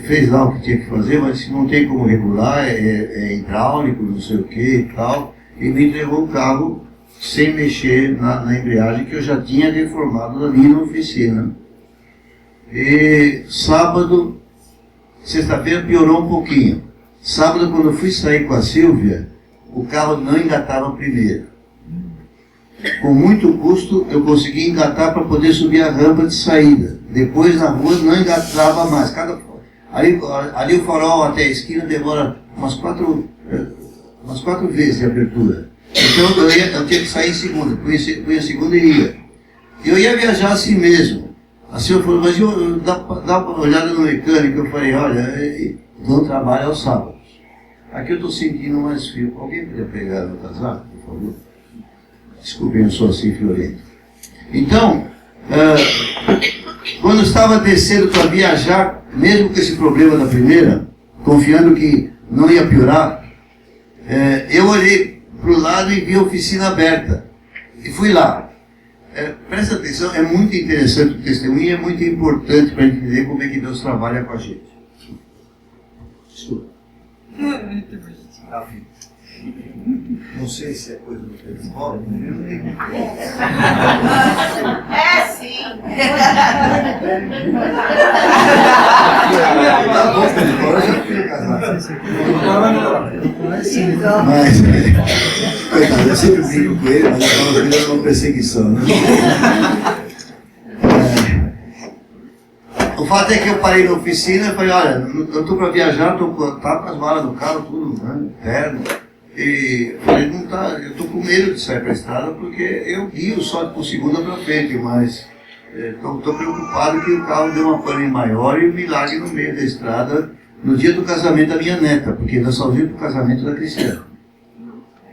fez lá o que tinha que fazer, mas não tem como regular, é hidráulico, não sei o que e tal, e me entregou o carro sem mexer na embreagem, que eu já tinha reformado ali na oficina. E sábado, sexta-feira piorou um pouquinho. Sábado, quando eu fui sair com a Silvia, o carro não engatava primeiro. Com muito custo, eu consegui engatar para poder subir a rampa de saída. Depois, na rua, não engatava mais. Ali o farol até a esquina demora umas quatro vezes de abertura. Então, eu tinha que sair em segunda. Punha a segunda e ia. Eu ia viajar assim mesmo. A senhora falou, mas dá uma olhada no mecânico. Eu falei, olha, não trabalho aos sábados. Aqui eu estou sentindo mais frio. Alguém podia pegar meu casaco, por favor? Desculpem, eu sou assim friorento. Então, quando eu estava descendo para viajar, mesmo com esse problema da primeira, confiando que não ia piorar, eu olhei para o lado e vi a oficina aberta. E fui lá. Presta atenção, é muito interessante o testemunho e é muito importante para entender como é que Deus trabalha com a gente. Desculpa. Não sei se é coisa do telefone, eu não tenho. É sim. Tá bom, telefone, eu já fui casado. Mas, coitado, eu sempre brinco com ele, mas eu estava uma perseguição, né? O fato é que eu parei na oficina e falei, olha, eu estou para viajar, estou com as malas do carro, tudo, né, interno. E falei, não tá, eu estou com medo de sair para a estrada porque eu guio só por segunda para frente, mas estou preocupado que o carro deu uma pane maior e me largue no meio da estrada no dia do casamento da minha neta, porque nós só vimos o casamento da Cristiana.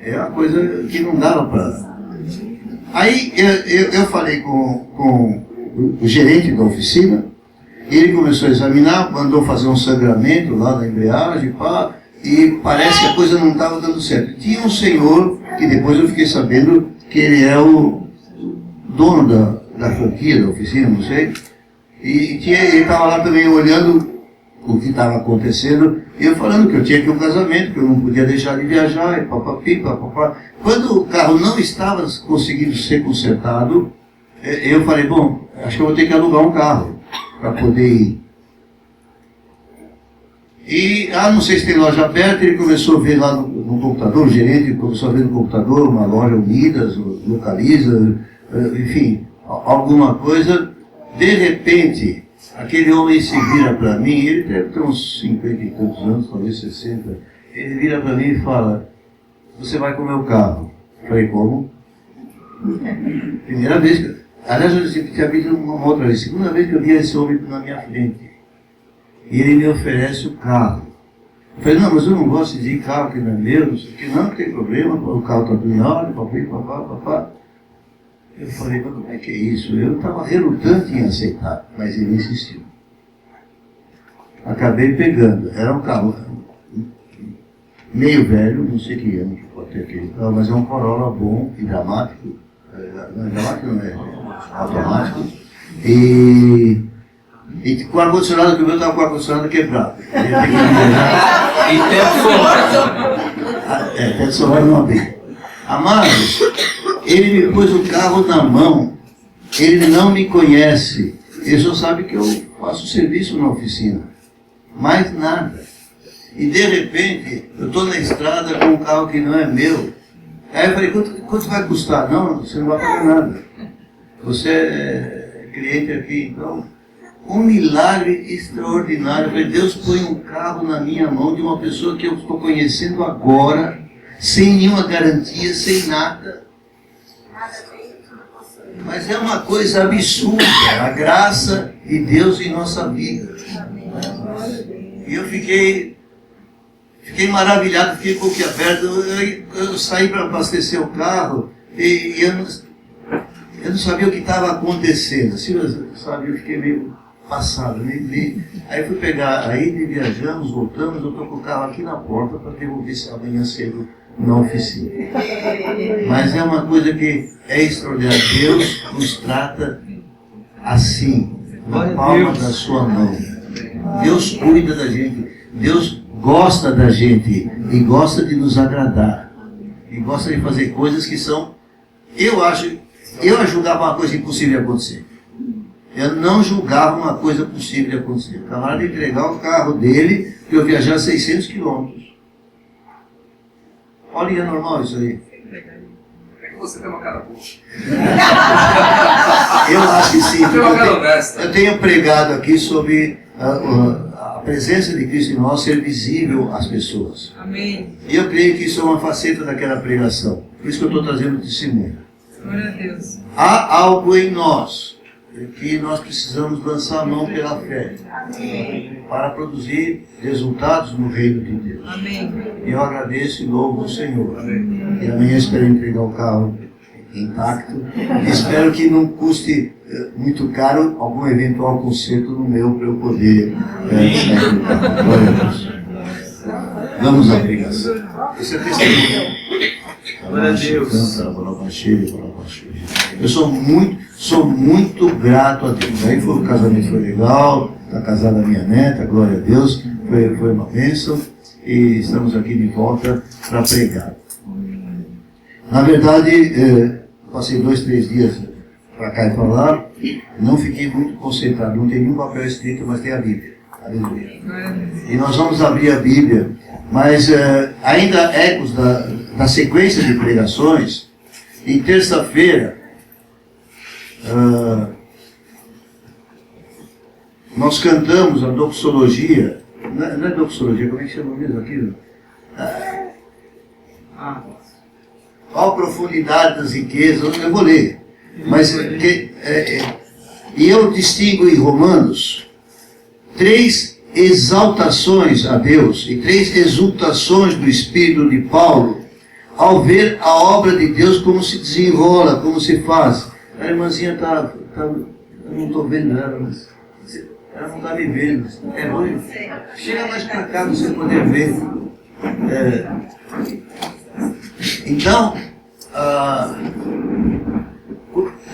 É uma coisa que não dava para... Aí eu falei com o gerente da oficina, ele começou a examinar, mandou fazer um sangramento lá na embreagem, pá, e parece que a coisa não estava dando certo. Tinha um senhor, que depois eu fiquei sabendo que ele é o dono da franquia, da oficina, não sei, e ele estava lá também olhando o que estava acontecendo, e eu falando que eu tinha aqui um casamento, que eu não podia deixar de viajar, e papapi, papapá. Quando o carro não estava conseguindo ser consertado, eu falei, bom, acho que eu vou ter que alugar um carro para poder ir. E, não sei se tem loja aberta, ele começou a ver lá no computador, o gerente começou a ver no computador uma loja Unidas, Localiza, enfim, alguma coisa. De repente, aquele homem se vira para mim, ele deve ter uns 50 e tantos anos, talvez 60, ele vira para mim e fala, você vai com o meu carro. Eu falei, como? Primeira vez, aliás, eu tinha visto uma outra vez, segunda vez que eu vi esse homem na minha frente. E ele me oferece o carro. Eu falei, não, mas eu não gosto de carro que não é meu, não sei o que, não tem problema, o carro está tudo em ordem, papá. Eu falei, mas como é que é isso? Eu estava relutante em aceitar, mas ele insistiu. Acabei pegando, era um carro meio velho, não sei que ano que pode ter aquele carro, mas é um Corolla bom e dramático. Não, dramático não é, automático. E com o ar-condicionado, que o meu estava com o ar-condicionado quebrado. E teto solar. Teto solar não abriu. Amados, ele me pôs o carro na mão, ele não me conhece, ele só sabe que eu faço serviço na oficina. Mais nada. E de repente, eu estou na estrada com um carro que não é meu. Aí eu falei, quanto vai custar? Não, você não vai pagar nada. Você é cliente aqui, então... Um milagre extraordinário. Eu falei, Deus põe um carro na minha mão de uma pessoa que eu estou conhecendo agora, sem nenhuma garantia, sem nada. Mas é uma coisa absurda, a graça de Deus em nossa vida. E eu fiquei maravilhado, fiquei boquiaberto. Eu saí para abastecer o carro e eu não sabia o que estava acontecendo. Assim, sabe, eu fiquei meio... passado, aí fui pegar, aí viajamos, voltamos, eu estou com o carro aqui na porta para devolver esse amanhã cedo na oficina. Mas é uma coisa que é extraordinária, Deus nos trata assim, na palma da sua mão. Deus cuida da gente. Deus gosta da gente e gosta de nos agradar. E gosta de fazer coisas que são... Eu julgava uma coisa impossível de acontecer. Eu não julgava uma coisa possível de acontecer. O camarada de entregar o carro dele para eu viajar 600 quilômetros. Olha, é normal isso aí. É que você tem uma cara boa. Eu acho que sim. Tem uma cara honesta. Eu tenho pregado aqui sobre a presença de Cristo em nós ser visível às pessoas. Amém. E eu creio que isso é uma faceta daquela pregação. Por isso que eu estou trazendo testemunho. Glória a Deus. Há algo em nós que nós precisamos lançar a mão pela fé para produzir resultados no reino de Deus. Amém. E eu agradeço e louvo o Senhor. E amanhã espero entregar o carro intacto. Espero que não custe muito caro algum eventual conserto no meu para eu poder sair do carro. Glória a Deus. Vamos à pregação. Esse é testemunho. Glória a Deus. Eu sou muito grato a Deus. Aí o casamento foi legal, está casada a minha neta, glória a Deus, foi uma bênção e estamos aqui de volta para pregar. Na verdade, passei 2, 3 dias para cá e para lá, não fiquei muito concentrado, não tem nenhum papel escrito, mas tem a Bíblia. Aleluia. E nós vamos abrir a Bíblia, mas ainda ecos da sequência de pregações. Em terça-feira, nós cantamos a doxologia. Não é doxologia, como é que chama mesmo aquilo? Qual a profundidade das riquezas? Eu vou ler. Mas, e eu distingo em Romanos 3 exaltações a Deus e 3 exultações do Espírito de Paulo ao ver a obra de Deus como se desenrola, como se faz. A irmãzinha eu não estou vendo ela, mas ela não está me vendo. É ruim. Chega mais para cá para você poder ver. Então,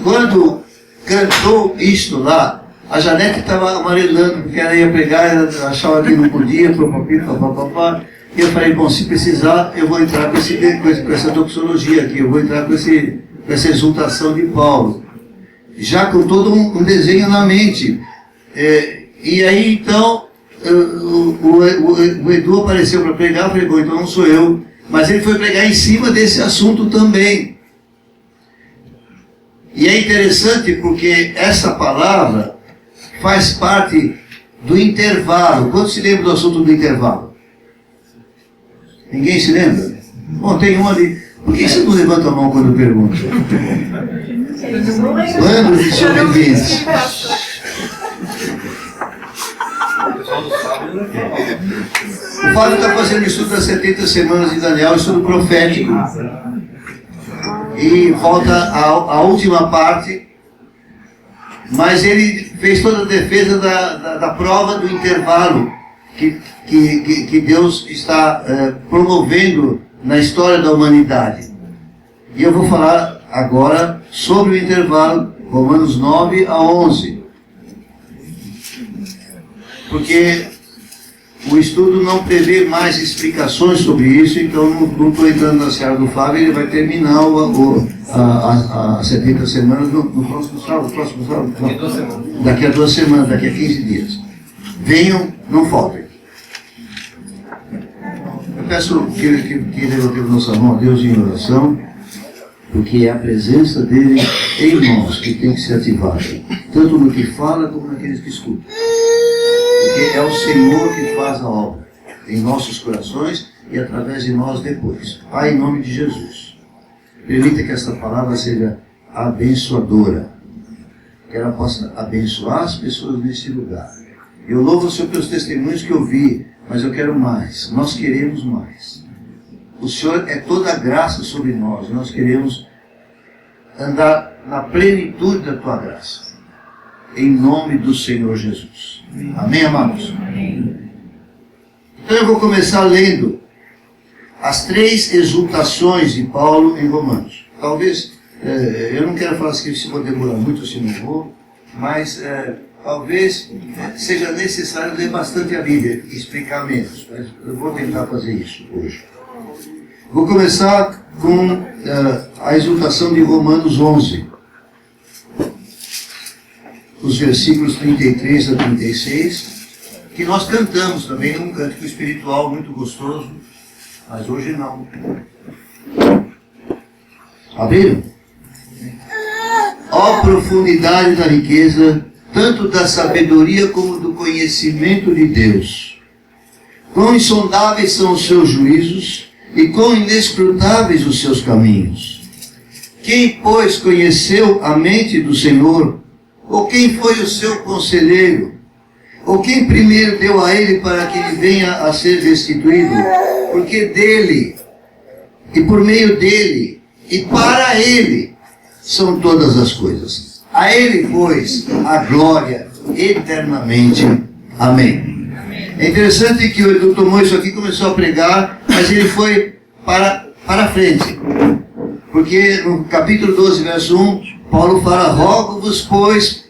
quando cantou isto lá, a Janete estava amarelando, porque ela ia pregar, ela achava que não podia, papapá. E eu falei, bom, se precisar, eu vou entrar com essa doxologia aqui, eu vou entrar com essa exultação de Paulo. Já com todo um desenho na mente. E aí, então, o Edu apareceu para pregar, eu falei, bom, então não sou eu. Mas ele foi pregar em cima desse assunto também. E é interessante porque essa palavra faz parte do intervalo. Quando se lembra do assunto do intervalo? Ninguém se lembra? Bom, tem um ali. Por que você não levanta a mão quando eu pergunto? Quando de sobreviventes? O Fábio está fazendo estudo das 70 semanas de Daniel, estudo profético. E volta à última parte. Mas ele fez toda a defesa da prova do intervalo que Deus está promovendo na história da humanidade. E eu vou falar agora sobre o intervalo, Romanos 9 a 11. Porque o estudo não prevê mais explicações sobre isso, então não estou entrando na seara do Fábio, ele vai terminar as 70 semanas no próximo sábado. Daqui a 2 semanas, daqui a 15 dias. Venham, não faltem. Eu peço que levantemos nossa mão a Deus em oração, porque é a presença dele em nós que tem que ser ativada, tanto no que fala como naqueles que escutam. Porque é o Senhor que faz a obra em nossos corações e através de nós depois. Pai, em nome de Jesus, permita que esta palavra seja abençoadora, que ela possa abençoar as pessoas neste lugar. Eu louvo o Senhor pelos testemunhos que eu vi, mas eu quero mais, nós queremos mais. O Senhor é toda a graça sobre nós, nós queremos andar na plenitude da tua graça. Em nome do Senhor Jesus. Amém, amados? Amém. Então eu vou começar lendo as 3 exultações de Paulo em Romanos. Talvez, eu não quero falar se vou demorar muito ou se não vou, mas talvez seja necessário ler bastante a Bíblia e explicar menos, mas eu vou tentar fazer isso hoje. Vou começar com a exortação de Romanos 11, os versículos 33 a 36, que nós cantamos também num cântico espiritual muito gostoso, mas hoje não. Abriram? Ó profundidade da riqueza, tanto da sabedoria como do conhecimento de Deus. Quão insondáveis são os seus juízos e quão inescrutáveis os seus caminhos. Quem, pois, conheceu a mente do Senhor? Ou quem foi o seu conselheiro? Ou quem primeiro deu a ele para que ele venha a ser restituído? Porque dele, e por meio dele, e para ele, são todas as coisas. A ele, pois, a glória eternamente. Amém. É interessante que o Edu tomou isso aqui e começou a pregar, mas ele foi para frente. Porque no capítulo 12, verso 1, Paulo fala: rogo-vos, pois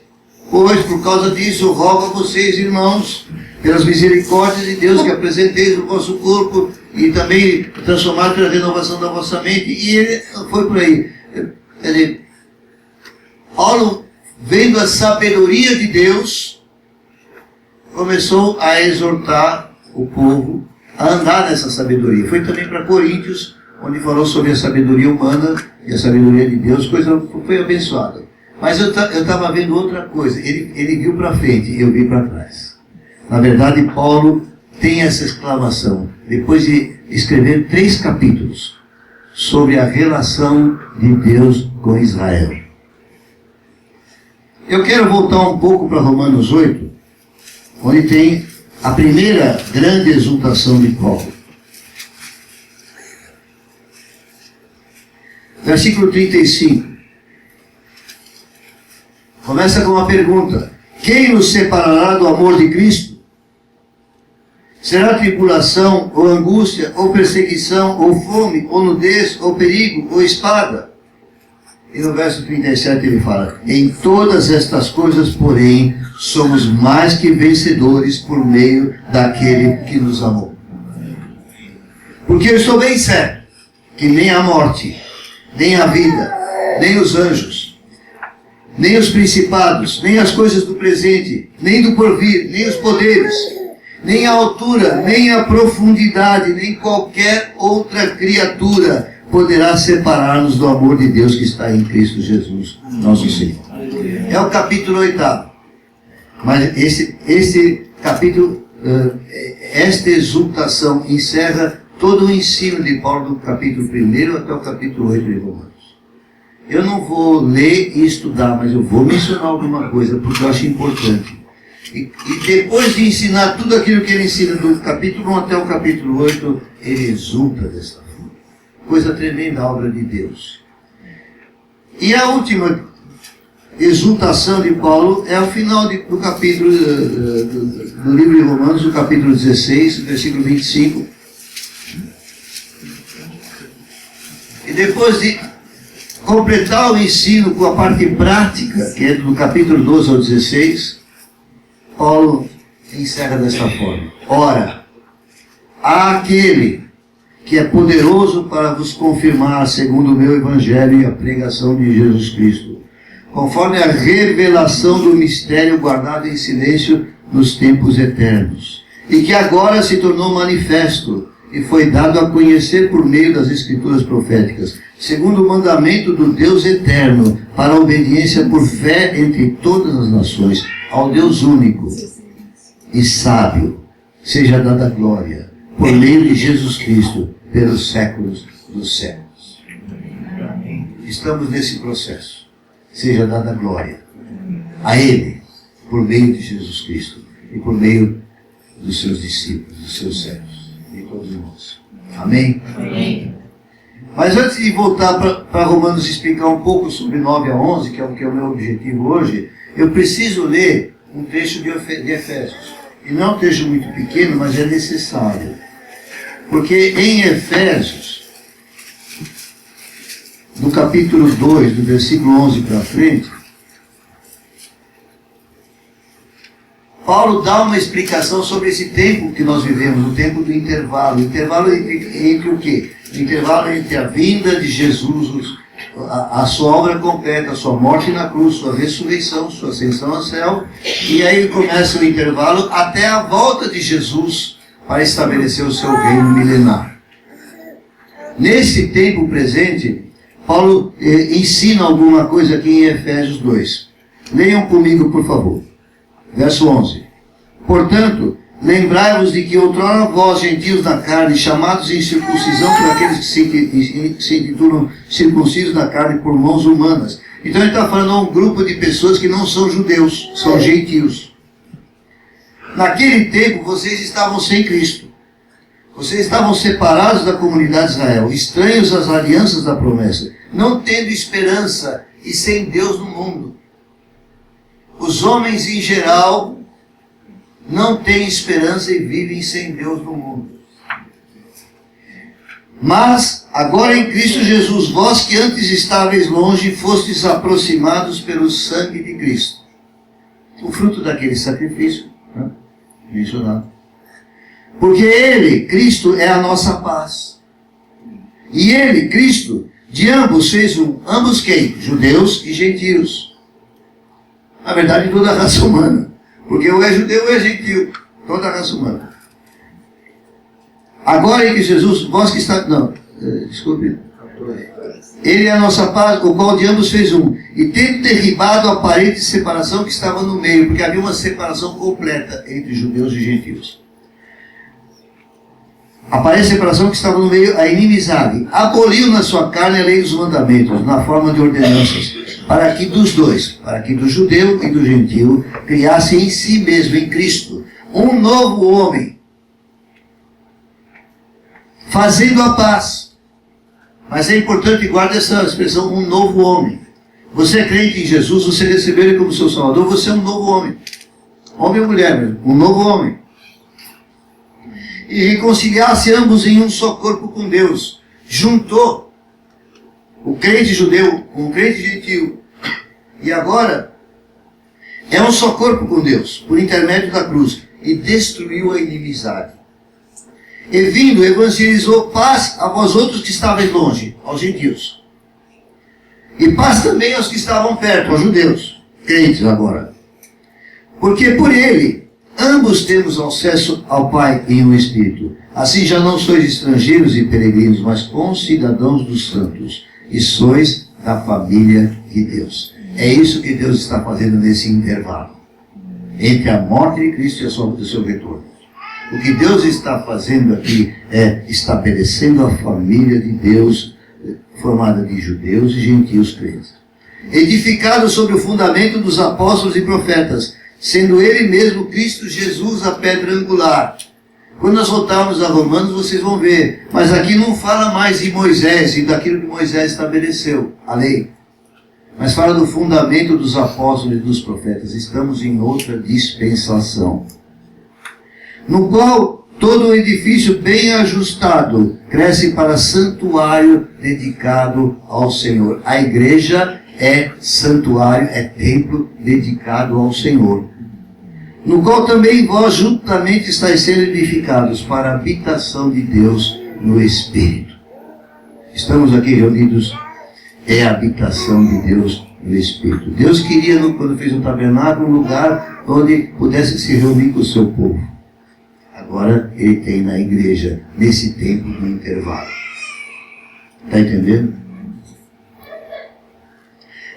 por causa disso, rogo a vocês, irmãos, pelas misericórdias de Deus, que apresenteis o vosso corpo e também transformar pela renovação da vossa mente. E ele foi por aí. Paulo, vendo a sabedoria de Deus, começou a exortar o povo a andar nessa sabedoria. Foi também para Coríntios, onde falou sobre a sabedoria humana e a sabedoria de Deus, coisa foi abençoada. Mas eu estava vendo outra coisa. Ele viu para frente, eu vi para trás. Na verdade, Paulo tem essa exclamação, depois de escrever 3 capítulos sobre a relação de Deus com Israel. Eu quero voltar um pouco para Romanos 8, onde tem a primeira grande exultação de Paulo. Versículo 35. Começa com uma pergunta: quem nos separará do amor de Cristo? Será tribulação, ou angústia, ou perseguição, ou fome, ou nudez, ou perigo, ou espada? E no verso 37 ele fala: em todas estas coisas, porém, somos mais que vencedores por meio daquele que nos amou. Porque eu estou bem certo que nem a morte, nem a vida, nem os anjos, nem os principados, nem as coisas do presente, nem do porvir, nem os poderes, nem a altura, nem a profundidade, nem qualquer outra criatura poderá separar-nos do amor de Deus que está em Cristo Jesus, nosso Senhor. É o capítulo 8. Mas esse capítulo, esta exultação encerra todo o ensino de Paulo do capítulo 1 até o capítulo 8 de Romanos. Eu não vou ler e estudar, mas eu vou mencionar alguma coisa, porque eu acho importante. E depois de ensinar tudo aquilo que ele ensina, do capítulo 1 até o capítulo 8, ele exulta dessa forma. Coisa tremenda a obra de Deus. E a última exultação de Paulo é ao final do capítulo, do livro de Romanos, o capítulo 16, versículo 25. E depois de completar o ensino com a parte prática, que é do capítulo 12 ao 16, Paulo encerra desta forma: ora, há aquele que é poderoso para vos confirmar, segundo o meu evangelho e a pregação de Jesus Cristo, conforme a revelação do mistério guardado em silêncio nos tempos eternos, e que agora se tornou manifesto e foi dado a conhecer por meio das Escrituras proféticas, segundo o mandamento do Deus eterno, para a obediência por fé entre todas as nações, ao Deus único e sábio, seja dada glória, por meio de Jesus Cristo, pelos séculos dos séculos. Estamos nesse processo. Seja dada glória a Ele, por meio de Jesus Cristo, e por meio dos seus discípulos, dos seus servos, de todos nós. Amém? Amém. Mas antes de voltar para Romanos e explicar um pouco sobre 9 a 11, que é o meu objetivo hoje, eu preciso ler um trecho de Efésios. E não é um trecho muito pequeno, mas é necessário. Porque em Efésios, no capítulo 2, do versículo 11 para frente, Paulo dá uma explicação sobre esse tempo que nós vivemos, o tempo do intervalo. O intervalo entre o quê? O intervalo entre a vinda de Jesus, a sua obra completa, a sua morte na cruz, sua ressurreição, sua ascensão ao céu, e aí começa o intervalo até a volta de Jesus para estabelecer o seu reino milenar. Nesse tempo presente, Paulo ensina alguma coisa aqui em Efésios 2. Leiam comigo, por favor. Verso 11. Portanto, lembrai-vos de que outrora vós, gentios da carne, chamados em circuncisão por aqueles que se intitulam circuncisos da carne por mãos humanas. Então ele está falando a um grupo de pessoas que não são judeus, são gentios. Naquele tempo vocês estavam sem Cristo. Vocês estavam separados da comunidade de Israel, estranhos às alianças da promessa, não tendo esperança e sem Deus no mundo. Os homens em geral não têm esperança e vivem sem Deus no mundo. Mas, agora em Cristo Jesus, vós que antes estáveis longe, fostes aproximados pelo sangue de Cristo. O fruto daquele sacrifício, né? Mencionado. Porque Ele, Cristo, é a nossa paz. E Ele, Cristo, de ambos fez um. Ambos quem? Judeus e gentios. Na verdade, toda a raça humana. Porque ou é judeu ou é gentio. Toda a raça humana. Agora em que Jesus, vós que está... Não, desculpe. Ele é a nossa paz, o qual de ambos fez um. E tendo derribado a parede de separação que estava no meio, porque havia uma separação completa entre judeus e gentios. A parede de separação que estava no meio, a inimizade. Aboliu na sua carne a lei dos mandamentos, na forma de ordenanças, para que dos dois, para que do judeu e do gentio, criasse em si mesmo, em Cristo, um novo homem, fazendo a paz. Mas é importante, guarda essa expressão, um novo homem. Você é crente em Jesus, você recebeu Ele como seu Salvador, você é um novo homem. Homem ou mulher mesmo, um novo homem. E reconciliasse ambos em um só corpo com Deus. Juntou o crente judeu com o crente gentil. E agora é um só corpo com Deus, por intermédio da cruz. E destruiu a inimizade. E vindo, evangelizou paz a vós outros que estavam longe, aos gentios. E paz também aos que estavam perto, aos judeus, crentes agora. Porque por ele ambos temos acesso ao Pai em um Espírito. Assim já não sois estrangeiros e peregrinos, mas concidadãos dos santos, e sois da família de Deus. É isso que Deus está fazendo nesse intervalo, entre a morte de Cristo e o seu retorno. O que Deus está fazendo aqui é estabelecendo a família de Deus, formada de judeus e gentios crentes. Edificado sobre o fundamento dos apóstolos e profetas, sendo Ele mesmo, Cristo Jesus, a pedra angular. Quando nós voltarmos a Romanos, vocês vão ver. Mas aqui não fala mais de Moisés e daquilo que Moisés estabeleceu, a lei. Mas fala do fundamento dos apóstolos e dos profetas. Estamos em outra dispensação, no qual todo o edifício bem ajustado cresce para santuário dedicado ao Senhor. A igreja é santuário, é templo dedicado ao Senhor, no qual também vós juntamente estáis sendo edificados para a habitação de Deus no Espírito. Estamos aqui reunidos, é a habitação de Deus no Espírito. Deus queria, quando fez o tabernáculo, um lugar onde pudesse se reunir com o seu povo. Agora Ele tem na igreja, nesse tempo do intervalo. Está entendendo?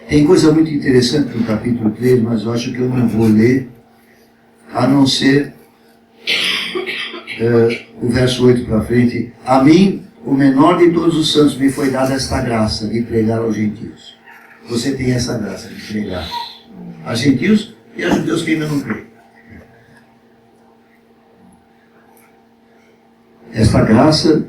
Tem coisa muito interessante no capítulo 3, mas eu acho que eu não vou ler, a não ser o verso 8 para frente. A mim, o menor de todos os santos, me foi dada esta graça de pregar aos gentios. Você tem essa graça de pregar a gentios e a judeus que ainda não creem. Esta graça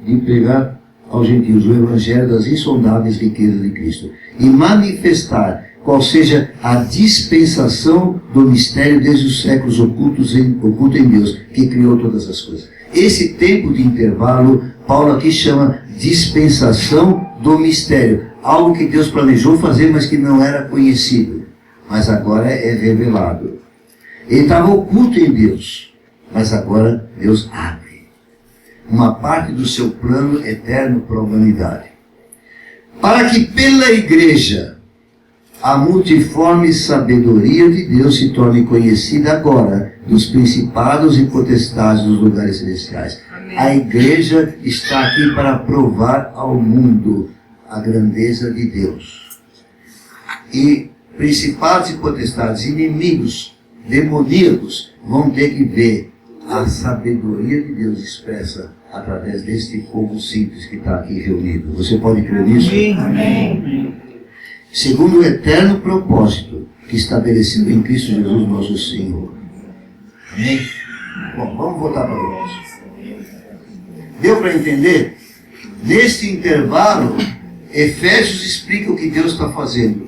de pregar aos gentios o evangelho das insondáveis riquezas de Cristo e manifestar qual seja a dispensação do mistério desde os séculos oculto em Deus, que criou todas as coisas. Esse tempo de intervalo, Paulo aqui chama dispensação do mistério, algo que Deus planejou fazer, mas que não era conhecido, mas agora é revelado. Ele estava oculto em Deus, mas agora Deus abre uma parte do seu plano eterno para a humanidade. Para que pela igreja a multiforme sabedoria de Deus se torne conhecida agora dos principados e potestades dos lugares celestiais. Amém. A igreja está aqui para provar ao mundo a grandeza de Deus. E principados e potestades, inimigos, demoníacos, vão ter que ver a sabedoria de Deus expressa através deste povo simples que está aqui reunido. Você pode crer nisso? Amém. Segundo o eterno propósito que estabeleceu em Cristo Jesus nosso Senhor. Amém? Bom, vamos voltar para o nosso. Deu para entender? Neste intervalo, Efésios explica o que Deus está fazendo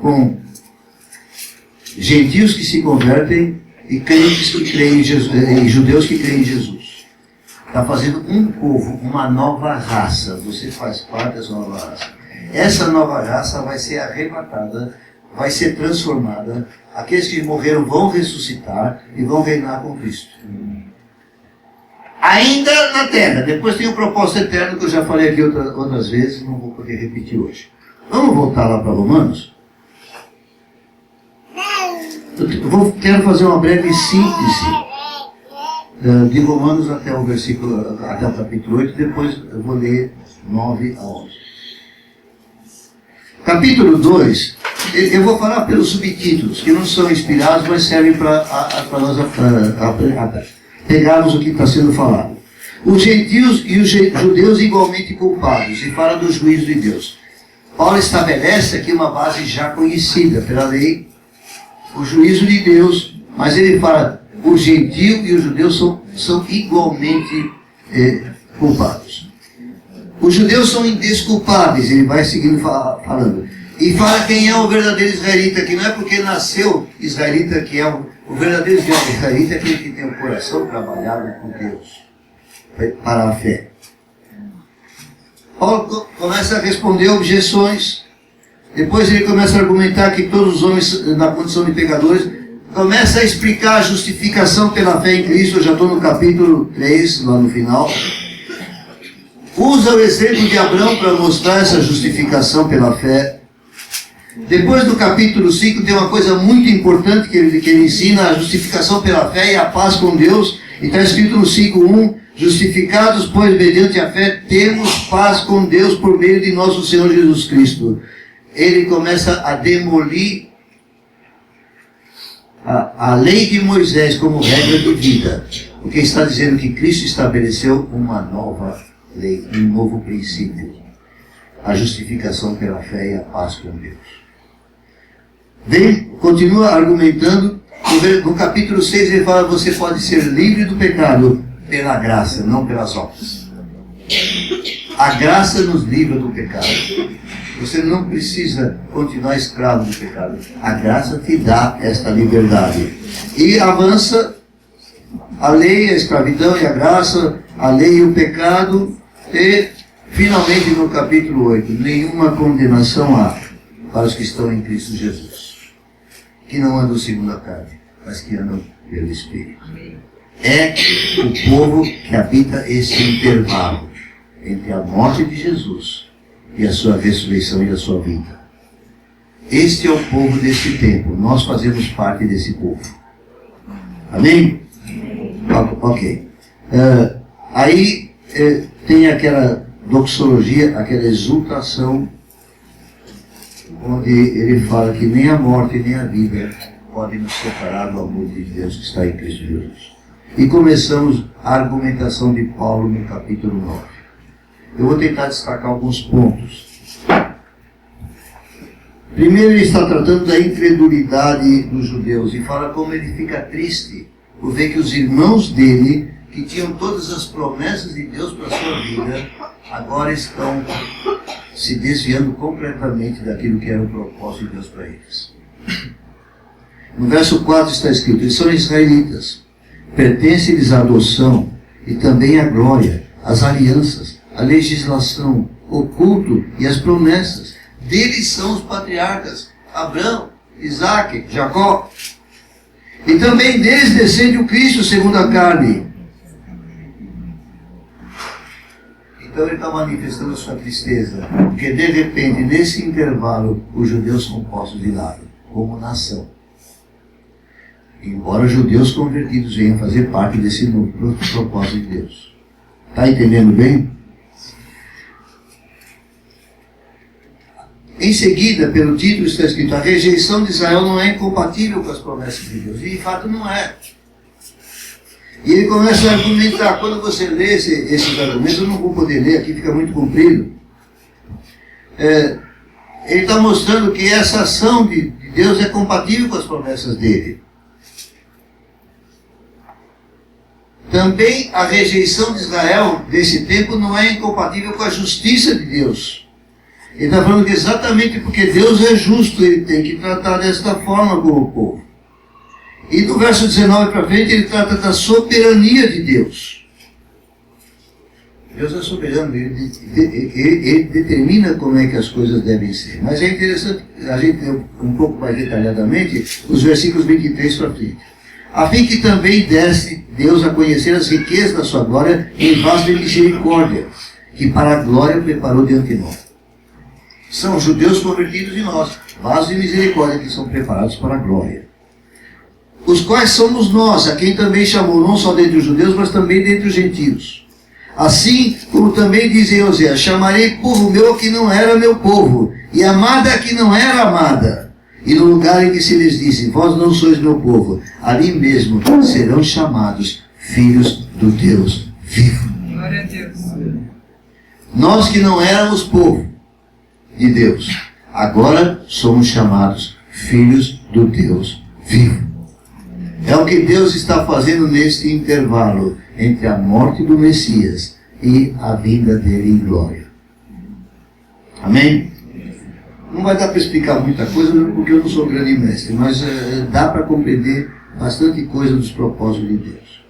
com gentios que se convertem e crentes que creem em Jesus, e judeus que creem em Jesus. Está fazendo um povo, uma nova raça. Você faz parte dessa nova raça. Essa nova raça vai ser arrebatada, vai ser transformada. Aqueles que morreram vão ressuscitar e vão reinar com Cristo. Ainda na terra. Depois tem o propósito eterno que eu já falei aqui outras vezes, não vou poder repetir hoje. Vamos voltar lá para Romanos? Quero fazer uma breve síntese de Romanos até o versículo, até o capítulo 8, depois eu vou ler 9 a 11. Capítulo 2, eu vou falar pelos subtítulos, que não são inspirados, mas servem para nós pegarmos o que está sendo falado. Os gentios e os judeus igualmente culpados, e fala do juízo de Deus. Paulo estabelece aqui uma base já conhecida pela lei, o juízo de Deus, mas ele fala, o gentio e os judeus são igualmente culpados. Os judeus são indesculpáveis, ele vai seguindo falando. E fala quem é o verdadeiro israelita, que não é porque nasceu israelita que é o verdadeiro israelita, é aquele que tem o coração trabalhado por Deus, para a fé. Paulo começa a responder objeções. Depois ele começa a argumentar que todos os homens na condição de pecadores, começa a explicar a justificação pela fé em Cristo. Eu já estou no capítulo 3, lá no final. Usa o exemplo de Abraão para mostrar essa justificação pela fé. Depois do capítulo 5 tem uma coisa muito importante que ele ensina, a justificação pela fé e a paz com Deus. E está escrito no 5:1, justificados, pois, mediante a fé, temos paz com Deus por meio de nosso Senhor Jesus Cristo. Ele começa a demolir a lei de Moisés como regra de vida, porque está dizendo que Cristo estabeleceu uma nova lei, um novo princípio, a justificação pela fé e a paz com Deus. Continua argumentando, no capítulo 6 ele fala, você pode ser livre do pecado pela graça, não pelas obras. A graça nos livra do pecado. Você não precisa continuar escravo do pecado. A graça te dá esta liberdade. E avança a lei, a escravidão e a graça, a lei e o pecado. E, finalmente, no capítulo 8, nenhuma condenação há para os que estão em Cristo Jesus, que não andam segundo a carne, mas que andam pelo Espírito. É o povo que habita esse intervalo entre a morte de Jesus e a sua ressurreição e a sua vida. Este é o povo desse tempo. Nós fazemos parte desse povo. Amém? Ok. Aí tem aquela doxologia, aquela exultação, onde ele fala que nem a morte nem a vida podem nos separar do amor de Deus que está em Cristo Jesus. E começamos a argumentação de Paulo no capítulo 9. Eu vou tentar destacar alguns pontos. Primeiro, ele está tratando da incredulidade dos judeus e fala como ele fica triste por ver que os irmãos dele, que tinham todas as promessas de Deus para a sua vida, agora estão se desviando completamente daquilo que era o propósito de Deus para eles. No verso 4 está escrito, eles são israelitas, pertence-lhes a adoção e também a glória, as alianças, a legislação, o culto e as promessas. Deles são os patriarcas, Abraão, Isaac, Jacó. E também deles descende o Cristo segundo a carne. Então ele está manifestando sua tristeza, porque de repente, nesse intervalo, os judeus são postos de lado, como nação. Embora os judeus convertidos venham fazer parte desse novo propósito de Deus. Está entendendo bem? Em seguida, pelo título está escrito: a rejeição de Israel não é incompatível com as promessas de Deus. E de fato não é. E ele começa a argumentar. Quando você lê esses argumentos, eu não vou poder ler aqui, fica muito comprido. Ele está mostrando que essa ação de Deus é compatível com as promessas dele. Também a rejeição de Israel desse tempo não é incompatível com a justiça de Deus. Ele está falando que exatamente porque Deus é justo, ele tem que tratar desta forma com o povo. E do verso 19 para frente ele trata da soberania de Deus. Deus é soberano, ele determina como é que as coisas devem ser. Mas é interessante a gente ler um pouco mais detalhadamente os versículos 23 para frente. A fim que também desse Deus a conhecer as riquezas da sua glória em vasta misericórdia, que para a glória preparou diante de nós. São judeus convertidos em nós, vasos de misericórdia que são preparados para a glória. Os quais somos nós, a quem também chamou não só dentre os judeus, mas também dentre os gentios. Assim como também diz em Oséias: chamarei povo meu que não era meu povo, e amada que não era amada. E no lugar em que se lhes disse: vós não sois meu povo, ali mesmo serão chamados filhos do Deus vivo. Glória a Deus. Nós que não éramos povo de Deus, agora somos chamados filhos do Deus vivo. É o que Deus está fazendo neste intervalo entre a morte do Messias e a vinda dele em glória. Amém? Não vai dar para explicar muita coisa, porque eu não sou grande mestre, mas dá para compreender bastante coisa dos propósitos de Deus.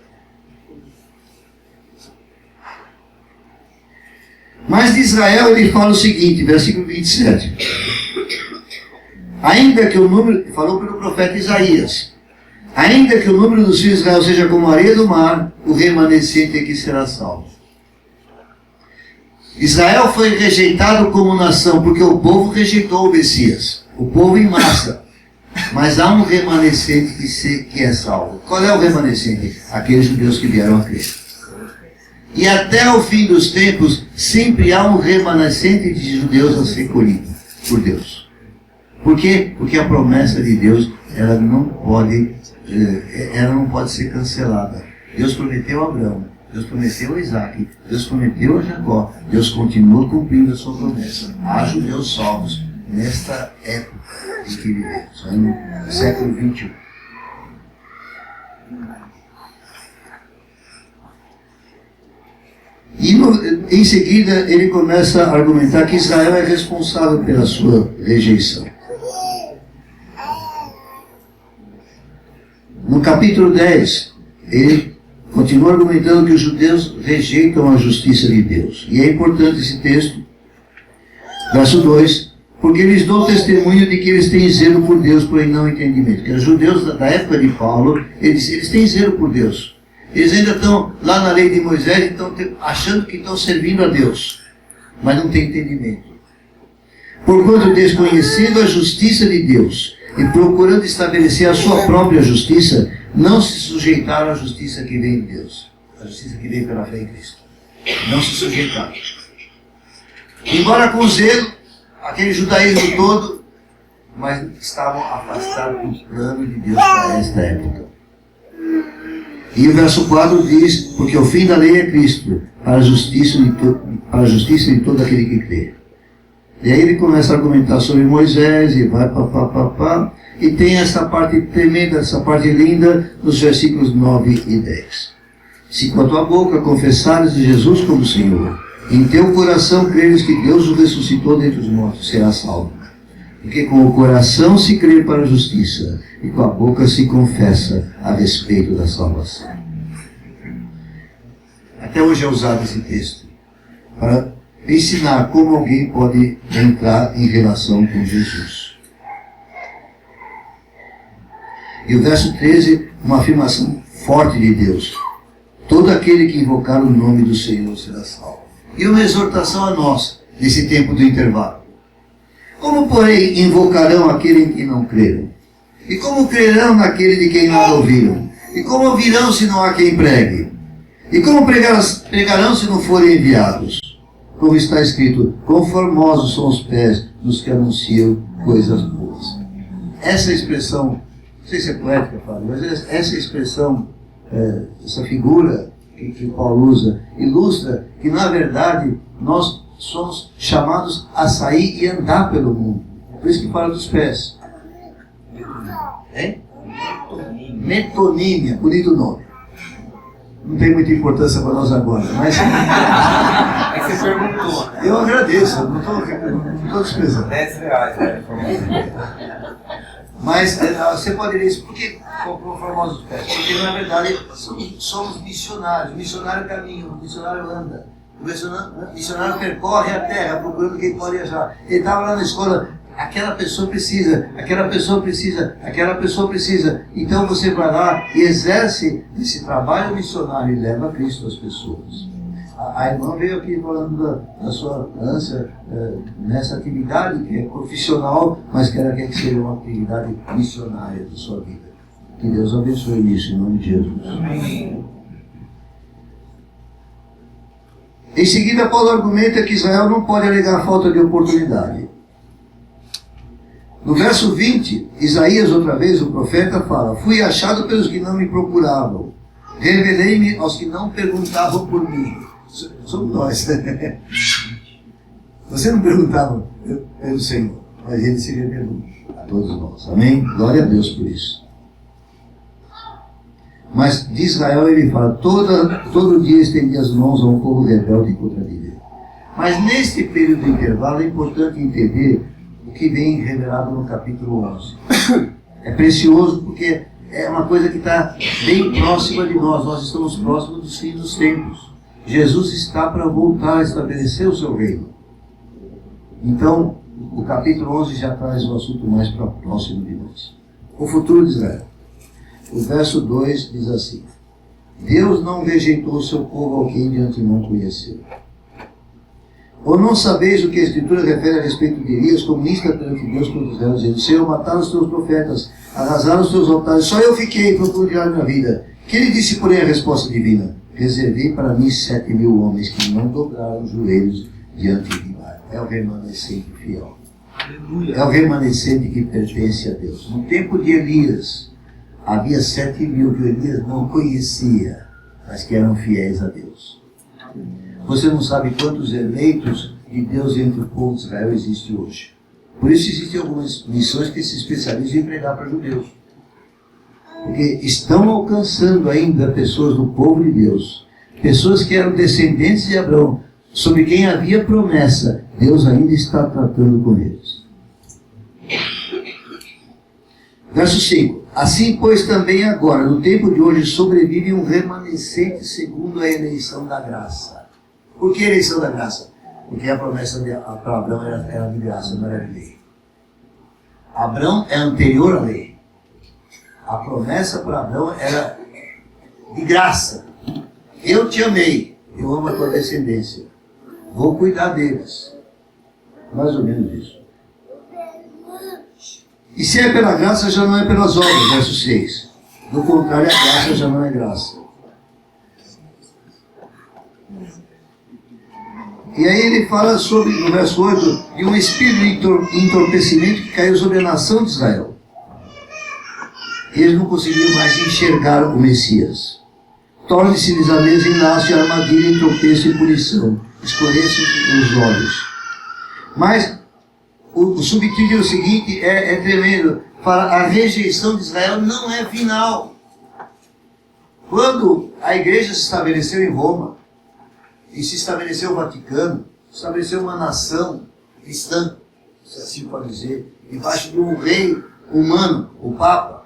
Mas de Israel ele fala o seguinte, versículo 27. Ainda que o número, falou pelo profeta Isaías, ainda que o número dos filhos de Israel seja como a areia do mar, o remanescente aqui será salvo. Israel foi rejeitado como nação, porque o povo rejeitou o Messias. O povo em massa. Mas há um remanescente que é salvo. Qual é o remanescente? Aqueles judeus que vieram a crer. E até o fim dos tempos, sempre há um remanescente de judeus a ser colhido por Deus. Por quê? Porque a promessa de Deus, ela não pode ser cancelada. Deus prometeu a Abraão, Deus prometeu a Isaac, Deus prometeu a Jacó, Deus continua cumprindo a sua promessa. Há judeus salvos nesta época em que vivemos, no século 21. E em seguida ele começa a argumentar que Israel é responsável pela sua rejeição. No capítulo 10, ele continua argumentando que os judeus rejeitam a justiça de Deus. E é importante esse texto, verso 2, porque eles dão testemunho de que eles têm zelo por Deus, porém não entendimento. Porque os judeus da época de Paulo, eles têm zelo por Deus. Eles ainda estão lá na lei de Moisés, estão achando que estão servindo a Deus, mas não têm entendimento. Porquanto, desconhecendo a justiça de Deus e procurando estabelecer a sua própria justiça, não se sujeitaram à justiça que vem de Deus, a justiça que vem pela fé em Cristo. Não se sujeitaram. Embora com zelo, aquele judaísmo todo, mas estavam afastados do plano de Deus para esta época. E o verso 4 diz: porque o fim da lei é Cristo, para a justiça de todo aquele que crê. E aí ele começa a argumentar sobre Moisés, e vai e tem essa parte tremenda, essa parte linda, nos versículos 9 e 10. Se com a tua boca confessares de Jesus como Senhor, e em teu coração creres que Deus o ressuscitou dentre os mortos, serás salvo. Porque com o coração se crê para a justiça, e com a boca se confessa a respeito da salvação. Até hoje é usado esse texto para ensinar como alguém pode entrar em relação com Jesus. E o verso 13, uma afirmação forte de Deus. Todo aquele que invocar o nome do Senhor será salvo. E uma exortação a nós, nesse tempo do intervalo. Como, porém, invocarão aquele em quem não creram? E como crerão naquele de quem nada ouviram? E como ouvirão se não há quem pregue? E como pregarão se não forem enviados? Como está escrito, quão formosos são os pés dos que anunciam coisas boas. Essa expressão, não sei se é poética, Fábio, mas essa expressão, essa figura que Paulo usa, ilustra que, na verdade, nós somos chamados a sair e andar pelo mundo. Por isso que fala dos pés. Hein? Metonímia, bonito nome. Não tem muita importância para nós agora, mas... É que você perguntou. Eu agradeço, eu não estou desprezando. R$10, né? Mas você pode ler isso, por que formosos pés? Porque, na verdade, somos missionários. O missionário caminha, o missionário anda. O missionário percorre a terra procurando quem pode achar. Ele estava lá na escola, aquela pessoa precisa, aquela pessoa precisa, aquela pessoa precisa. Então você vai lá e exerce esse trabalho missionário e leva Cristo às pessoas. A irmã veio aqui falando da sua ânsia nessa atividade que é profissional, mas que ela quer que seja uma atividade missionária da sua vida. Que Deus abençoe isso em nome de Jesus. Amém. Em seguida, Paulo argumenta que Israel não pode alegar falta de oportunidade. No verso 20, Isaías, outra vez, o profeta, fala: fui achado pelos que não me procuravam, revelei-me aos que não perguntavam por mim. Somos nós. Você não perguntava pelo Senhor, mas Ele se revelou a todos nós. Amém? Glória a Deus por isso. Mas de Israel ele fala: todo dia estendi as mãos a um povo rebelde e contradível. Mas neste período de intervalo é importante entender o que vem revelado no capítulo 11. É precioso porque é uma coisa que está bem próxima de nós. Nós estamos próximos dos fins dos tempos. Jesus está para voltar a estabelecer o seu reino. Então, o capítulo 11 já traz o assunto mais para próximo de nós. O futuro de Israel. O verso 2 diz assim: Deus não rejeitou o seu povo ao quem de antemão conheceu. Ou não sabeis o que a Escritura refere a respeito de Elias, comunista perante Deus contra Israel, dizendo: Senhor, mataram os teus profetas, arrasaram os teus altares, só eu fiquei procurando a minha vida. Que ele disse, porém, a resposta divina: reservei para mim 7.000 homens que não dobraram os joelhos diante de mim. É o remanescente fiel. Aleluia. É o remanescente que pertence a Deus. No tempo de Elias, havia 7.000 que Elias não conhecia, mas que eram fiéis a Deus. Você não sabe quantos eleitos de Deus entre o povo de Israel existe hoje. Por isso existem algumas missões que se especializam em pregar para judeus. Porque estão alcançando ainda pessoas do povo de Deus, pessoas que eram descendentes de Abraão, sobre quem havia promessa. Deus ainda está tratando com eles. Verso 5. Assim, pois, também agora, no tempo de hoje, sobrevive um remanescente segundo a eleição da graça. Por que a eleição da graça? Porque a promessa para Abraão era de graça, não era de lei. Abraão é anterior à lei. A promessa para Abraão era de graça. Eu te amei, eu amo a tua descendência. Vou cuidar deles. Mais ou menos isso. E se é pela graça, já não é pelas obras, verso 6. Do contrário, a graça já não é graça. E aí ele fala sobre, no verso 8, de um espírito de entorpecimento que caiu sobre a nação de Israel. Eles não conseguiam mais enxergar o Messias. Torne-se-lhes a mesa em laço e armadilha, em tropeço e punição. Escureçam os olhos. Mas o subtítulo seguinte é tremendo. Fala: a rejeição de Israel não é final. Quando a igreja se estabeleceu em Roma, e se estabeleceu o Vaticano, se estabeleceu uma nação cristã, se assim pode dizer, debaixo de um rei humano, o Papa,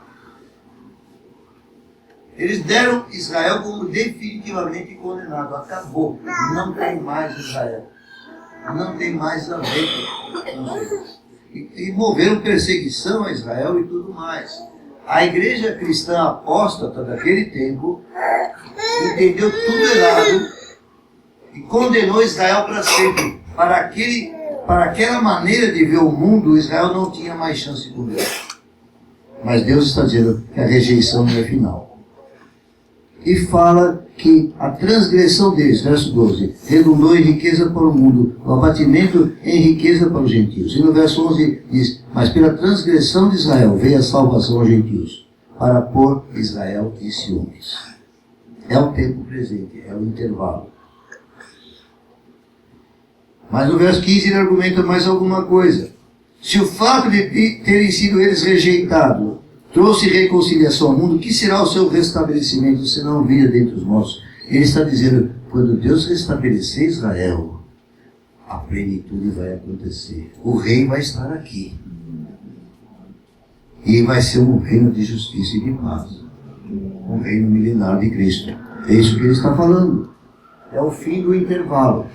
eles deram Israel como definitivamente condenado. Acabou. Não tem mais Israel. Não tem mais a ver com eles. E moveram perseguição a Israel e tudo mais. A igreja cristã apóstata daquele tempo entendeu tudo errado e condenou Israel para sempre. Para aquela maneira de ver o mundo, Israel não tinha mais chance com Deus. Mas Deus está dizendo que a rejeição não é final. E fala que a transgressão deles, verso 12, redundou em riqueza para o mundo, o abatimento em riqueza para os gentios. E no verso 11 diz, mas pela transgressão de Israel veio a salvação aos gentios, para pôr Israel em ciúmes. É o tempo presente, é o intervalo. Mas no verso 15 ele argumenta mais alguma coisa. Se o fato de terem sido eles rejeitados trouxe reconciliação ao mundo, o que será o seu restabelecimento se não vir dentre os nossos? Ele está dizendo, quando Deus restabelecer Israel, a plenitude vai acontecer. O rei vai estar aqui. E vai ser um reino de justiça e de paz. Um reino milenar de Cristo. É isso que ele está falando. É o fim do intervalo.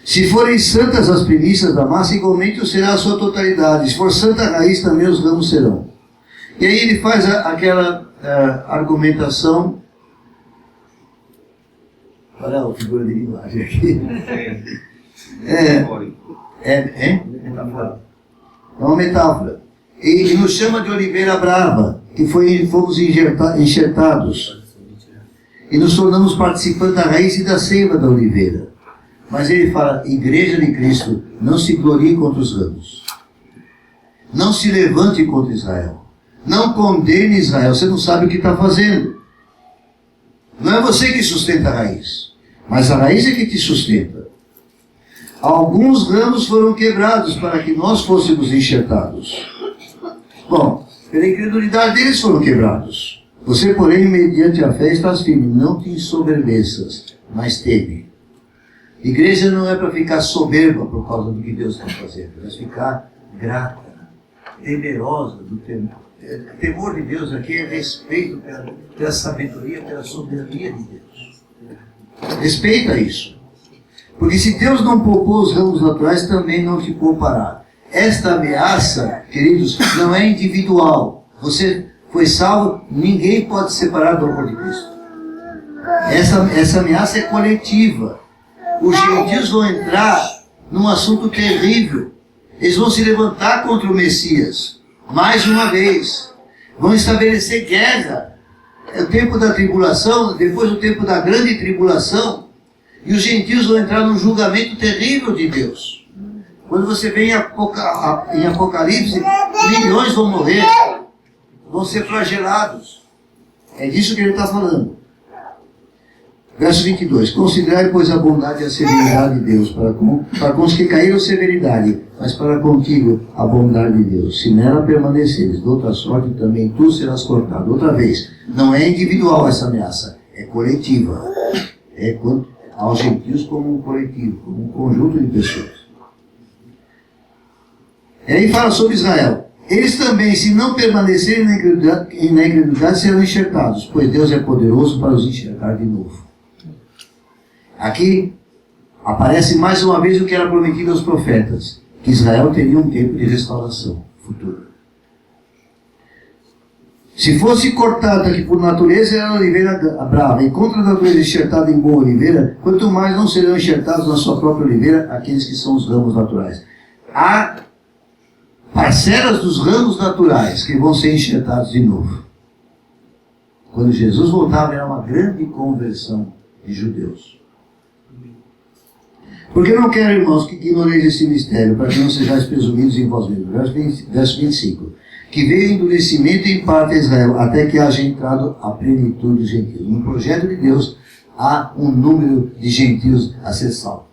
Se forem santas as primícias da massa, igualmente o será a sua totalidade. Se for santa a raiz, também os ramos serão. E aí ele faz aquela argumentação. Olha a figura de linguagem aqui. É uma metáfora. E nos chama de oliveira brava, que fomos enxertados. E nos tornamos participantes da raiz e da seiva da oliveira. Mas ele fala, igreja de Cristo, não se glorie contra os ramos. Não se levante contra Israel. Não condene Israel, você não sabe o que está fazendo. Não é você que sustenta a raiz, mas a raiz é que te sustenta. Alguns ramos foram quebrados para que nós fôssemos enxertados. Bom, pela incredulidade deles foram quebrados. Você, porém, mediante a fé estás firme. Não te ensoberbeças, mas teme. Igreja não é para ficar soberba por causa do que Deus está fazendo, mas ficar grata, temerosa do temor. O temor de Deus aqui é respeito pela sabedoria, pela soberania de Deus. Respeita isso. Porque se Deus não poupou os ramos naturais, também não te poupará. Esta ameaça, queridos, não é individual. Você foi salvo, ninguém pode separar do amor de Cristo. Essa ameaça é coletiva. Os gentios vão entrar num assunto terrível. Eles vão se levantar contra o Messias, mais uma vez. Vão estabelecer guerra. É o tempo da tribulação, depois o tempo da grande tribulação. E os gentios vão entrar num julgamento terrível de Deus. Quando você vê em Apocalipse, milhões vão morrer, vão ser flagelados. É disso que ele está falando. Verso 22. Considerai, pois, a bondade e a severidade de Deus, para com os que caíram severidade, mas para contigo a bondade de Deus. Se nela permaneceres, de outra sorte também tu serás cortado. Outra vez, não é individual essa ameaça, é coletiva. É aos gentios como um coletivo, como um conjunto de pessoas. E aí fala sobre Israel. Eles também, se não permanecerem na incredulidade, serão enxertados, pois Deus é poderoso para os enxertar de novo. Aqui aparece mais uma vez o que era prometido aos profetas, que Israel teria um tempo de restauração futura. Se fosse cortada, que por natureza era a oliveira brava, e contra a natureza enxertada em boa oliveira, quanto mais não serão enxertados na sua própria oliveira aqueles que são os ramos naturais. Há parcelas dos ramos naturais que vão ser enxertados de novo. Quando Jesus voltava, era uma grande conversão de judeus. Porque não quero, irmãos, que ignoreis esse mistério, para que não sejais presumidos em vós mesmos. Verso 25. Que veio endurecimento em parte a Israel, até que haja entrado a plenitude dos gentios. No projeto de Deus, há um número de gentios a ser salvo.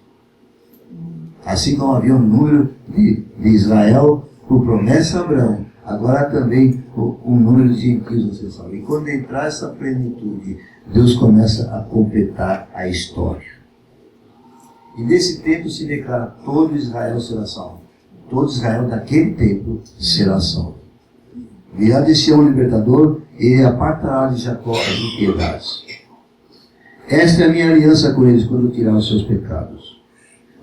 Assim como havia um número de Israel, por promessa a Abraão, agora há também um número de gentios a ser salvo. E quando entrar essa plenitude, Deus começa a completar a história. E nesse tempo se declara, todo Israel será salvo. Todo Israel daquele tempo será salvo. Virá de Sião o libertador, ele apartará de Jacó as impiedades. Esta é a minha aliança com eles quando tirar os seus pecados.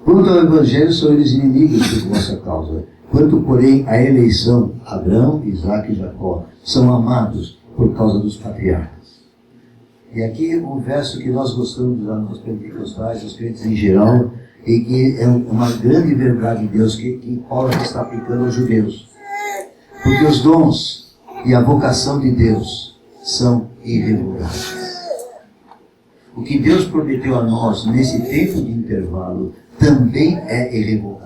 Quanto ao Evangelho, são eles inimigos por vossa causa. Quanto, porém, à eleição, Abraão, Isaque e Jacó são amados por causa dos patriarcas. E aqui um verso que nós gostamos de usar nos pentecostais, os crentes em geral, e que é uma grande verdade de Deus que Paulo está aplicando aos judeus. Porque os dons e a vocação de Deus são irrevogáveis. O que Deus prometeu a nós nesse tempo de intervalo também é irrevogável.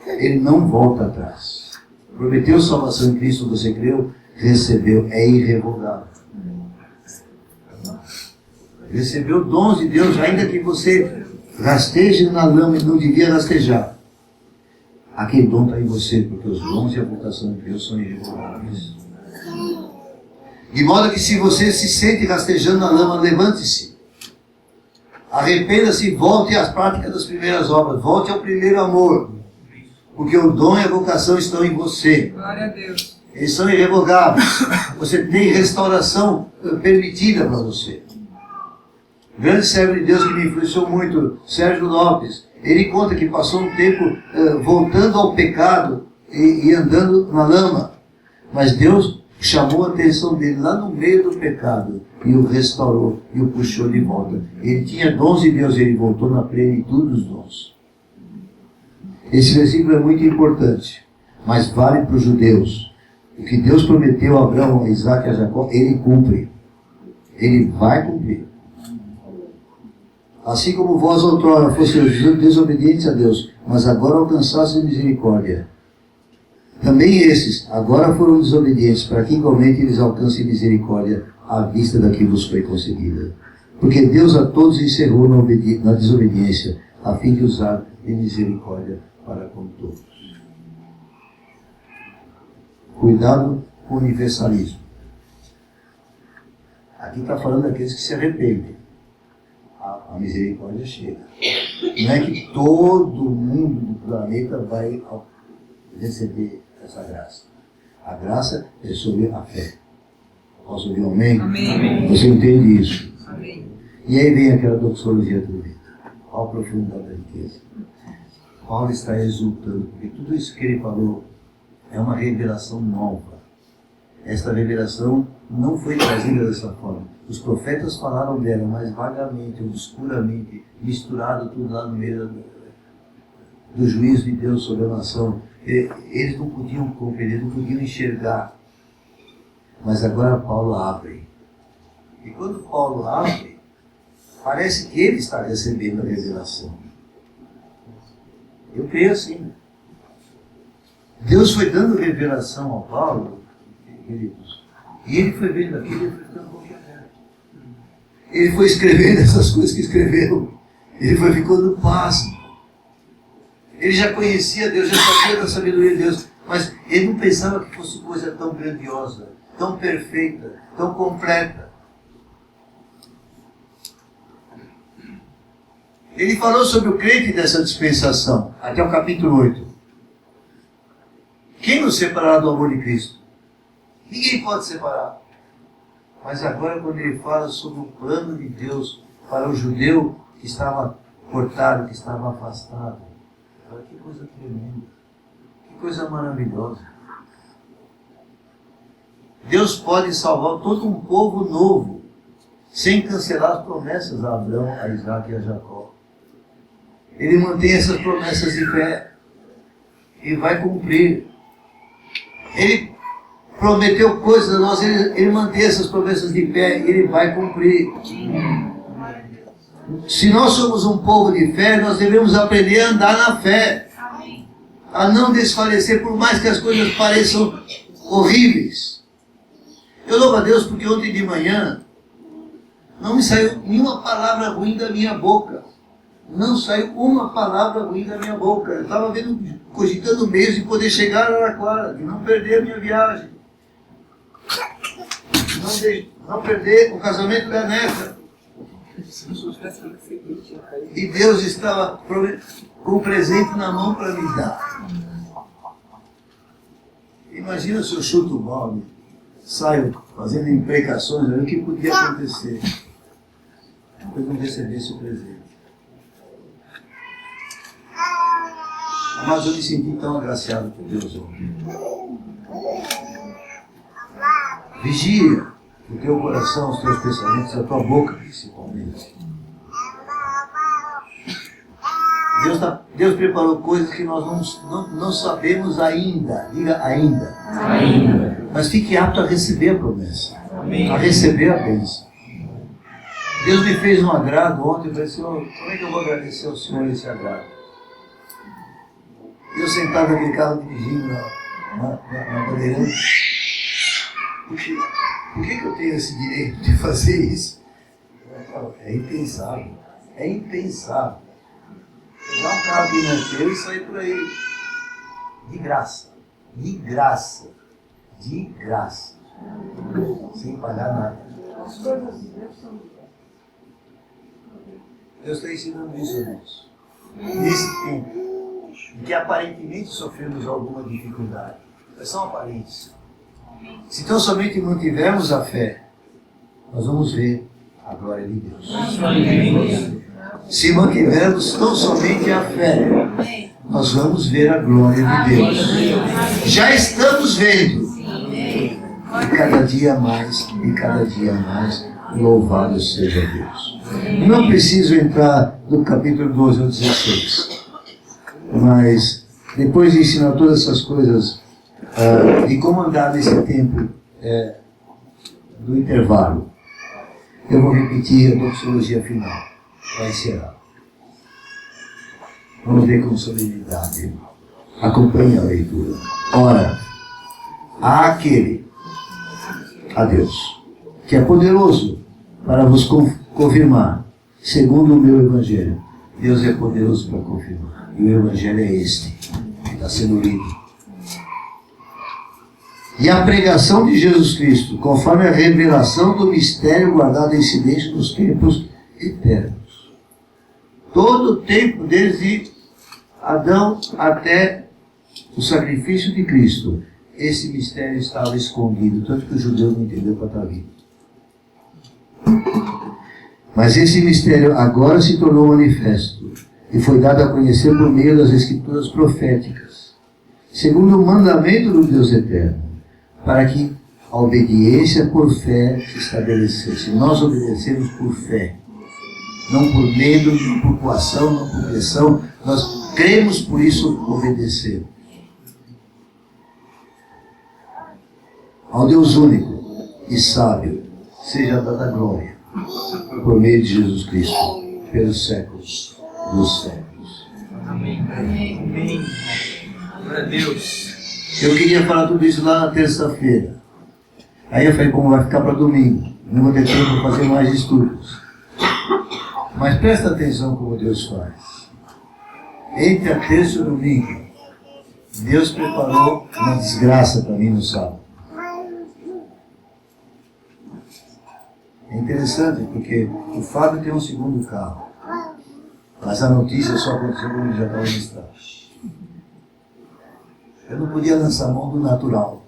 Ele não volta atrás. Prometeu salvação em Cristo, você creu, recebeu, é irrevogável. Recebeu dons de Deus, ainda que você rasteje na lama e não devia rastejar. Aquele dom está em você, porque os dons e a vocação de Deus são irrevogáveis. De modo que se você se sente rastejando na lama, levante-se. Arrependa-se e volte às práticas das primeiras obras. Volte ao primeiro amor. Porque o dom e a vocação estão em você. Glória a Deus. Eles são irrevogáveis. Você tem restauração permitida para você. O grande servo de Deus que me influenciou muito, Sérgio Lopes, ele conta que passou um tempo voltando ao pecado e andando na lama. Mas Deus chamou a atenção dele lá no meio do pecado e o restaurou e o puxou de volta. Ele tinha dons de Deus, ele voltou na plenitude dos dons. Esse versículo é muito importante, mas vale para os judeus. O que Deus prometeu a Abraão, a Isaque e a Jacó, ele cumpre. Ele vai cumprir. Assim como vós outrora fosseis desobedientes a Deus, mas agora alcançastes misericórdia. Também esses agora foram desobedientes, para que igualmente eles alcancem misericórdia à vista da que vos foi concedida. Porque Deus a todos encerrou na desobediência, a fim de usar de misericórdia para com todos. Cuidado com o universalismo. Aqui está falando daqueles que se arrependem. A misericórdia chega. Não é que todo mundo do planeta vai receber essa graça. A graça é sobre a fé. Posso ouvir um amém? Amém. Você entende isso? Amém. E aí vem aquela doxologia tremenda. Qual a profundidade da riqueza? Paulo está exultando, porque tudo isso que ele falou é uma revelação nova. Esta revelação não foi trazida dessa forma. Os profetas falaram dela, mas vagamente, obscuramente, misturado tudo lá no meio do juízo de Deus sobre a nação. Eles não podiam compreender, não podiam enxergar. Mas agora Paulo abre. E quando Paulo abre, parece que ele está recebendo a revelação. Eu creio assim. Deus foi dando revelação ao Paulo, queridos, e ele foi vendo aquilo e foi ficando confiante. Ele foi escrevendo essas coisas que escreveu. Ele foi ficando pasmo. Ele já conhecia Deus, já sabia da sabedoria de Deus, mas ele não pensava que fosse coisa tão grandiosa, tão perfeita, tão completa. Ele falou sobre o crente dessa dispensação, até o capítulo 8. Quem nos separará do amor de Cristo? Ninguém pode separar. Mas agora, quando ele fala sobre o plano de Deus para o judeu que estava cortado, que estava afastado, olha que coisa tremenda, que coisa maravilhosa. Deus pode salvar todo um povo novo, sem cancelar as promessas a Abraão, a Isaque e a Jacó. Ele mantém essas promessas de fé e vai cumprir. Ele prometeu coisas a nós, ele mantém essas promessas de fé e ele vai cumprir. Se nós somos um povo de fé, nós devemos aprender a andar na fé, a não desfalecer, por mais que as coisas pareçam horríveis. Eu louvo a Deus porque ontem de manhã não me saiu nenhuma palavra ruim da minha boca. Não saiu uma palavra ruim da minha boca. Eu estava cogitando meios de poder chegar a Araraquara, de não perder a minha viagem, não perder o casamento da neta. E Deus estava com o presente na mão para me dar. Imagina se eu chuto o balde, saio fazendo imprecações, o que podia acontecer? Eu não recebesse o presente. Mas eu me senti tão agraciado por Deus ontem. Vigia o teu coração, os teus pensamentos, a tua boca principalmente. Deus preparou coisas que nós não sabemos ainda. Diga ainda. Ainda. Mas fique apto a receber a promessa. Amém. A receber a bênção. Deus me fez um agrado ontem. Eu falei, Senhor, como é que eu vou agradecer ao Senhor esse agrado? Eu sentado naquele carro dirigindo na Bandeirante. Por que eu tenho esse direito de fazer isso? É impensável. É impensável. Pegar um carro que não é teu e sair por aí. De graça. De graça. De graça. Sem pagar nada. Deus está ensinando isso a nós. Nesse tempo, em que aparentemente sofremos alguma dificuldade. É só uma aparência. Se tão somente mantivermos a fé, nós vamos ver a glória de Deus. Se mantivermos tão somente a fé, nós vamos ver a glória de Deus. Já estamos vendo. E cada dia mais, louvado seja Deus. Não preciso entrar no capítulo 12 ou 16. Mas, depois de ensinar todas essas coisas, de como andar nesse tempo do intervalo, eu vou repetir a doxologia final, para encerrar. Vamos ver com solenidade. Acompanhe a leitura. Ora, há aquele, a Deus, que é poderoso para vos confirmar, segundo o meu Evangelho. Deus é poderoso para confirmar. E o Evangelho é este, que está sendo lido. E a pregação de Jesus Cristo, conforme a revelação do mistério guardado em silêncio nos tempos eternos. Todo o tempo, desde Adão até o sacrifício de Cristo, esse mistério estava escondido, tanto que o judeu não entendeu para estar vivo. Mas esse mistério agora se tornou manifesto e foi dado a conhecer por meio das escrituras proféticas, segundo o mandamento do Deus eterno, para que a obediência por fé se estabelecesse. Nós obedecemos por fé, não por medo, não por coação, não por pressão. Nós cremos, por isso obedecemos. Ao Deus único e sábio seja dada a glória por meio de Jesus Cristo, pelos séculos dos séculos. Amém. Amém. Glória a Deus. Eu queria falar tudo isso lá na terça-feira. Aí eu falei, como vai ficar para domingo? Não vou ter tempo para fazer mais estudos. Mas presta atenção como Deus faz. Entre a terça e o domingo, Deus preparou uma desgraça para mim no sábado. É interessante porque o Fábio tem um segundo carro. Mas a notícia só aconteceu quando ele já estava no estado. Eu não podia lançar a mão do natural.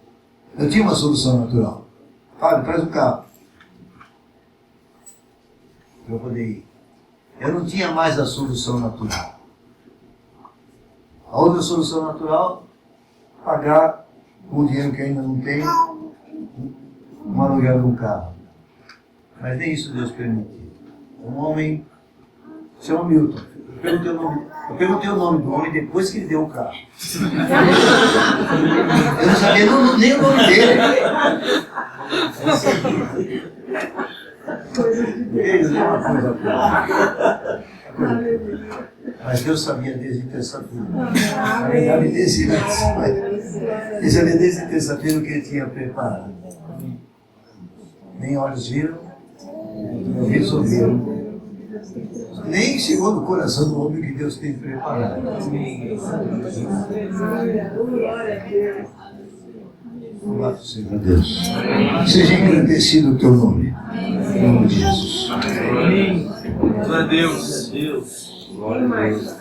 Eu tinha uma solução natural. Fábio, traz o carro. Para eu poder ir. Eu não tinha mais a solução natural. A outra solução natural, pagar com o dinheiro que ainda não tenho, um aluguel de um carro. Mas nem isso Deus permitiu. Um homem, chama Milton. Eu perguntei o nome do homem depois que ele deu o carro. Eu não sabia nem o nome dele. Eles não é uma coisa boa. Mas Deus sabia desde terça-feira. Ele sabia desde terça-feira o que ele tinha preparado. Nem olhos viram, nem ouvidos ouviram. Nem chegou no coração do homem que Deus tem preparado. Louvado seja Deus. Seja engrandecido o teu nome. Em nome de Jesus. Glória a Deus. Glória a Deus.